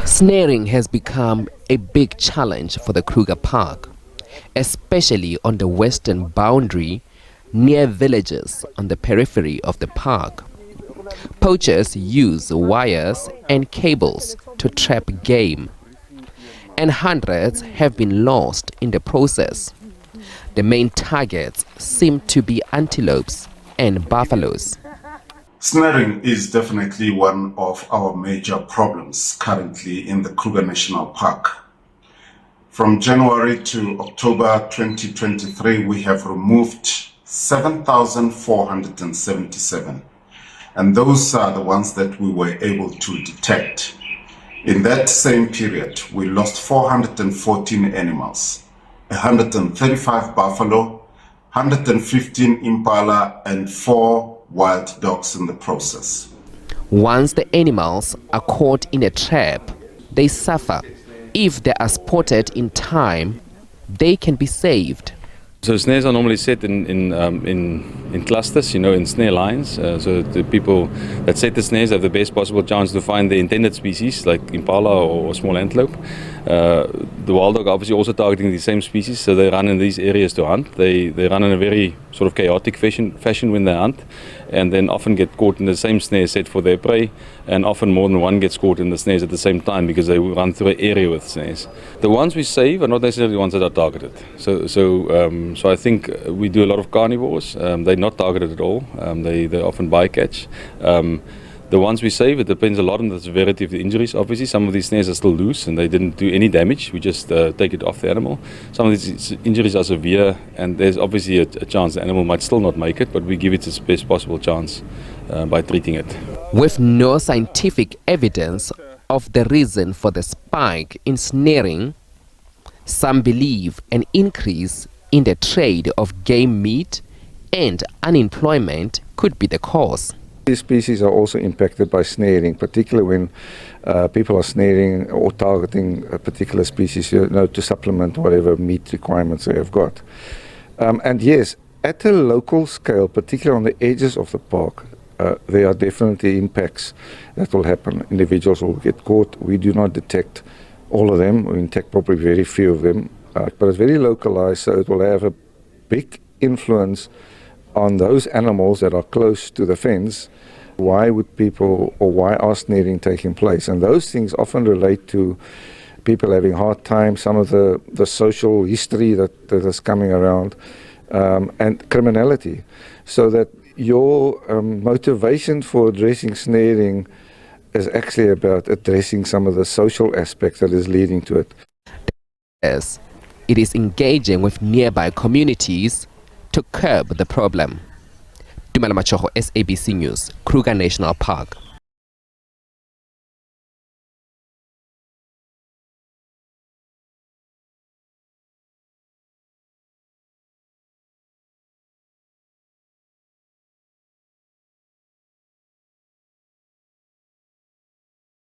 Snaring has become a big challenge for the Kruger Park, especially on the western boundary near villages on the periphery of the park. Poachers use wires and cables to trap game, and hundreds have been lost in the process. The main targets seem to be antelopes and buffaloes. Snaring is definitely one of our major problems currently in the Kruger National Park. From January to October 2023, we have removed 7,477, and those are the ones that we were able to detect. In that same period, we lost 414 animals, 135 buffalo, 115 impala, and 4 wild dogs in the process. Once the animals are caught in a trap, they suffer. If they are spotted in time, they can be saved. So snares are normally set in clusters, in snare lines. So the people that set the snares have the best possible chance to find the intended species, like impala or small antelope. The wild dog obviously also targeting the same species, so they run in these areas to hunt. They run in a very sort of chaotic fashion when they hunt, and then often get caught in the same snare set for their prey, and often more than one gets caught in the snares at the same time because they run through an area with snares. The ones we save are not necessarily the ones that are targeted. So I think we do a lot of carnivores. They're not targeted at all. They often bycatch. The ones we save, it depends a lot on the severity of the injuries. Obviously, some of these snares are still loose and they didn't do any damage. We just take it off the animal. Some of these injuries are severe, and there's obviously a chance the animal might still not make it, but we give it its best possible chance by treating it. With no scientific evidence of the reason for the spike in snaring, some believe an increase in the trade of game meat and unemployment could be the cause. These species are also impacted by snaring, particularly when people are snaring or targeting a particular species, to supplement whatever meat requirements they have got. And yes, at a local scale, particularly on the edges of the park, there are definitely impacts that will happen. Individuals will get caught. We do not detect all of them. We detect probably very few of them. But it's very localized, so it will have a big influence on those animals that are close to the fence. Why would people, or why are snaring taking place? And those things often relate to people having hard times, some of the social history that is coming around, and criminality. So that your motivation for addressing snaring is actually about addressing some of the social aspects that is leading to it. Yes, it is engaging with nearby communities to curb the problem. Dumela Machogo, SABC News, Kruger National Park.